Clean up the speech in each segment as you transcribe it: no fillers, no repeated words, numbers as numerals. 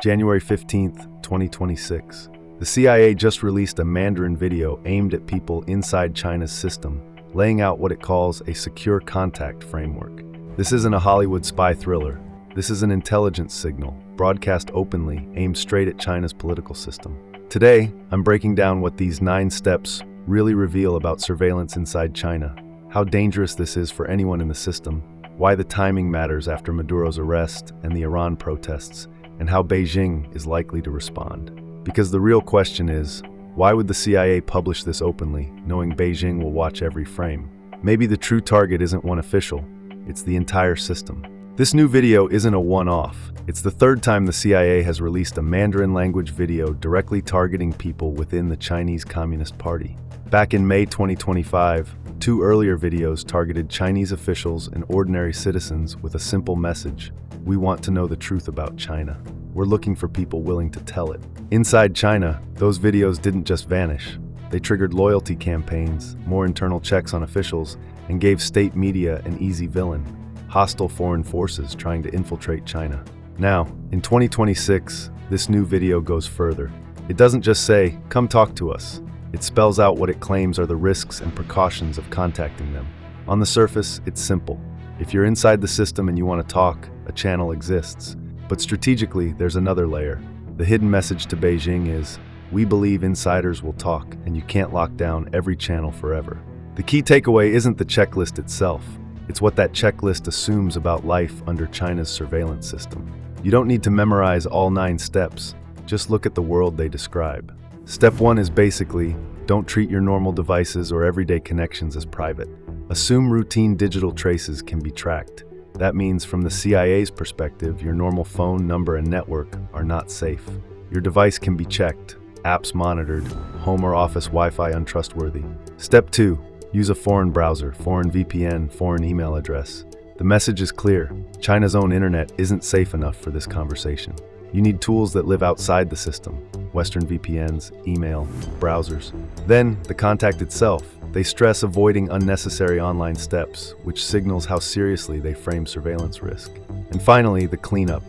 January 15th, 2026. The CIA just released a Mandarin video aimed at people inside China's system, laying out what it calls a secure contact framework. This isn't a Hollywood spy thriller. This is an intelligence signal, broadcast openly, aimed straight at China's political system. Today, I'm breaking down what these 9 steps really reveal about surveillance inside China, how dangerous this is for anyone in the system, why the timing matters after Maduro's arrest and the Iran protests, and how Beijing is likely to respond. Because the real question is, why would the CIA publish this openly, knowing Beijing will watch every frame? Maybe the true target isn't one official, it's the entire system. This new video isn't a one-off. It's the 3rd time the CIA has released a Mandarin language video directly targeting people within the Chinese Communist Party. Back in May 2025, 2 earlier videos targeted Chinese officials and ordinary citizens with a simple message: we want to know the truth about China. We're looking for people willing to tell it. Inside China, those videos didn't just vanish. They triggered loyalty campaigns, more internal checks on officials, and gave state media an easy villain: hostile foreign forces trying to infiltrate China. Now, in 2026, this new video goes further. It doesn't just say, "Come talk to us." It spells out what it claims are the risks and precautions of contacting them. On the surface, it's simple. If you're inside the system and you want to talk, a channel exists. But strategically, there's another layer. The hidden message to Beijing is, we believe insiders will talk, and you can't lock down every channel forever. The key takeaway isn't the checklist itself. It's what that checklist assumes about life under China's surveillance system. You don't need to memorize all 9 steps. Just look at the world they describe. Step 1 is basically, don't treat your normal devices or everyday connections as private. Assume routine digital traces can be tracked. That means from the CIA's perspective, your normal phone number and network are not safe. Your device can be checked, apps monitored, home or office Wi-Fi untrustworthy. Step 2, use a foreign browser, foreign VPN, foreign email address. The message is clear. China's own internet isn't safe enough for this conversation. You need tools that live outside the system: Western VPNs, email, browsers. Then, the contact itself. They stress avoiding unnecessary online steps, which signals how seriously they frame surveillance risk. And finally, the cleanup.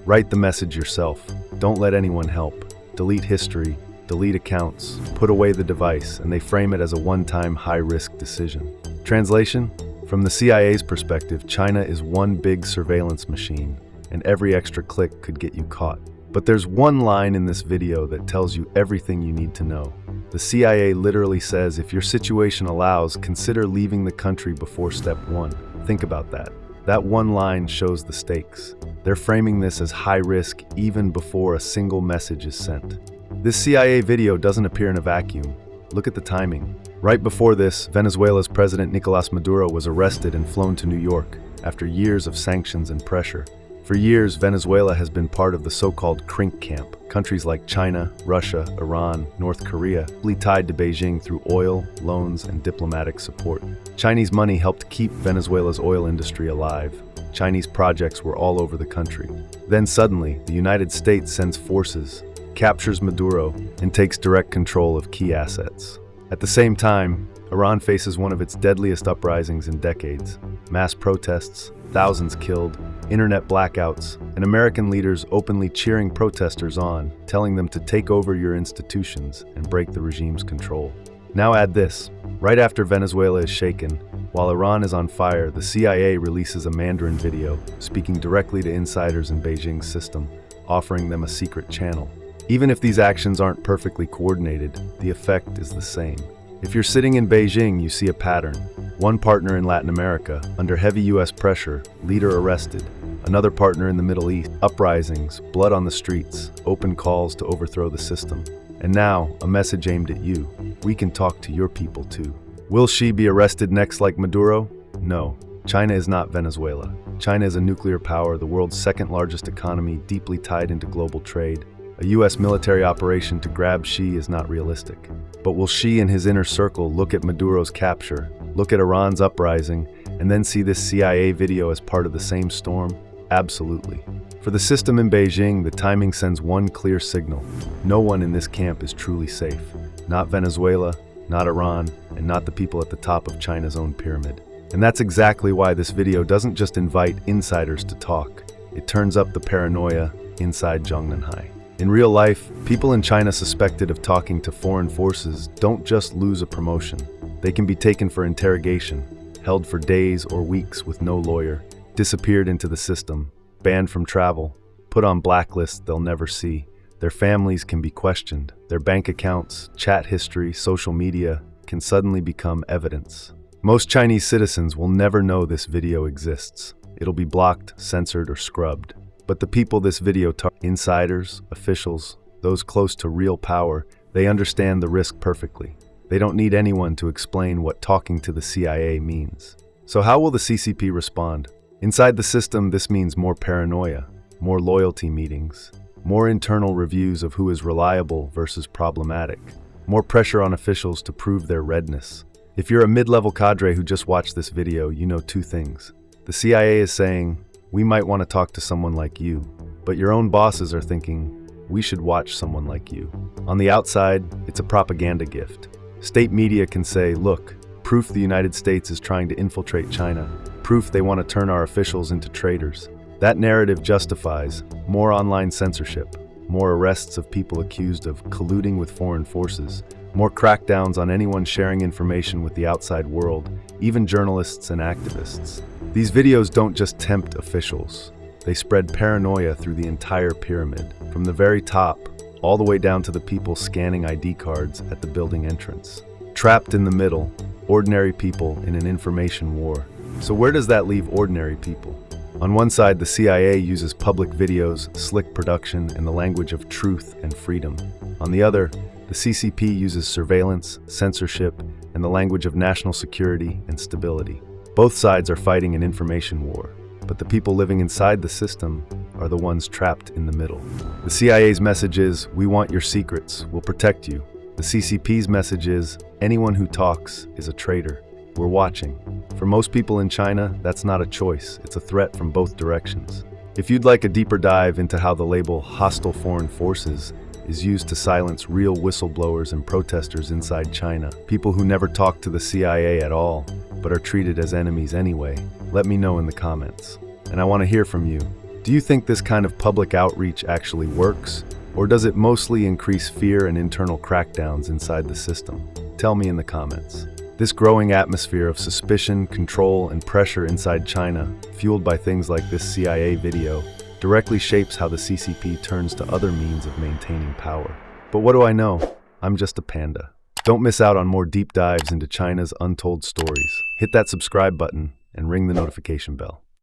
Write the message yourself. Don't let anyone help. Delete history, delete accounts, put away the device, and they frame it as a one-time high-risk decision. Translation? From the CIA's perspective, China is one big surveillance machine, and every extra click could get you caught. But there's one line in this video that tells you everything you need to know. The CIA literally says, if your situation allows, consider leaving the country before step 1. Think about that. That one line shows the stakes. They're framing this as high risk even before a single message is sent. This CIA video doesn't appear in a vacuum. Look at the timing. Right before this, Venezuela's President Nicolas Maduro was arrested and flown to New York after years of sanctions and pressure. For years, Venezuela has been part of the so-called crink camp. Countries like China, Russia, Iran, North Korea, tied to Beijing through oil, loans, and diplomatic support. Chinese money helped keep Venezuela's oil industry alive. Chinese projects were all over the country. Then suddenly, the United States sends forces, captures Maduro, and takes direct control of key assets. At the same time, Iran faces one of its deadliest uprisings in decades. Mass protests, thousands killed, internet blackouts, and American leaders openly cheering protesters on, telling them to take over your institutions and break the regime's control. Now add this. Right after Venezuela is shaken, while Iran is on fire, the CIA releases a Mandarin video, speaking directly to insiders in Beijing's system, offering them a secret channel. Even if these actions aren't perfectly coordinated, the effect is the same. If you're sitting in Beijing, you see a pattern. One partner in Latin America, under heavy US pressure, leader arrested. Another partner in the Middle East, uprisings, blood on the streets, open calls to overthrow the system. And now, a message aimed at you. We can talk to your people too. Will Xi be arrested next like Maduro? No. China is not Venezuela. China is a nuclear power, the world's 2nd largest economy, deeply tied into global trade. A US military operation to grab Xi is not realistic. But will Xi and his inner circle look at Maduro's capture, look at Iran's uprising, and then see this CIA video as part of the same storm? Absolutely. For the system in Beijing, the timing sends one clear signal. No one in this camp is truly safe. Not Venezuela, not Iran, and not the people at the top of China's own pyramid. And that's exactly why this video doesn't just invite insiders to talk. It turns up the paranoia, inside Zhongnanhai. In real life, people in China suspected of talking to foreign forces don't just lose a promotion. They can be taken for interrogation, held for days or weeks with no lawyer, disappeared into the system, banned from travel, put on blacklists they'll never see. Their families can be questioned. Their bank accounts, chat history, social media can suddenly become evidence. Most Chinese citizens will never know this video exists. It'll be blocked, censored, or scrubbed. But the people this video targets, insiders, officials, those close to real power, they understand the risk perfectly. They don't need anyone to explain what talking to the CIA means. So how will the CCP respond? Inside the system, this means more paranoia, more loyalty meetings, more internal reviews of who is reliable versus problematic, more pressure on officials to prove their redness. If you're a mid-level cadre who just watched this video, you know two things. The CIA is saying, we might want to talk to someone like you, but your own bosses are thinking, we should watch someone like you. On the outside, it's a propaganda gift. State media can say, look, proof the United States is trying to infiltrate China, proof they want to turn our officials into traitors. That narrative justifies more online censorship, more arrests of people accused of colluding with foreign forces, more crackdowns on anyone sharing information with the outside world, even journalists and activists. These videos don't just tempt officials. They spread paranoia through the entire pyramid, from the very top, all the way down to the people scanning ID cards at the building entrance. Trapped in the middle, ordinary people in an information war. So where does that leave ordinary people? On one side, the CIA uses public videos, slick production, and the language of truth and freedom. On the other, the CCP uses surveillance, censorship, and the language of national security and stability. Both sides are fighting an information war, but the people living inside the system are the ones trapped in the middle. The CIA's message is, we want your secrets, we'll protect you. The CCP's message is, anyone who talks is a traitor. We're watching. For most people in China, that's not a choice. It's a threat from both directions. If you'd like a deeper dive into how the label hostile foreign forces is used to silence real whistleblowers and protesters inside China, people who never talk to the CIA at all, but are treated as enemies anyway, let me know in the comments. And I want to hear from you. Do you think this kind of public outreach actually works? Or does it mostly increase fear and internal crackdowns inside the system? Tell me in the comments. This growing atmosphere of suspicion, control, and pressure inside China, fueled by things like this CIA video, directly shapes how the CCP turns to other means of maintaining power. But what do I know? I'm just a panda. Don't miss out on more deep dives into China's untold stories. Hit that subscribe button and ring the notification bell.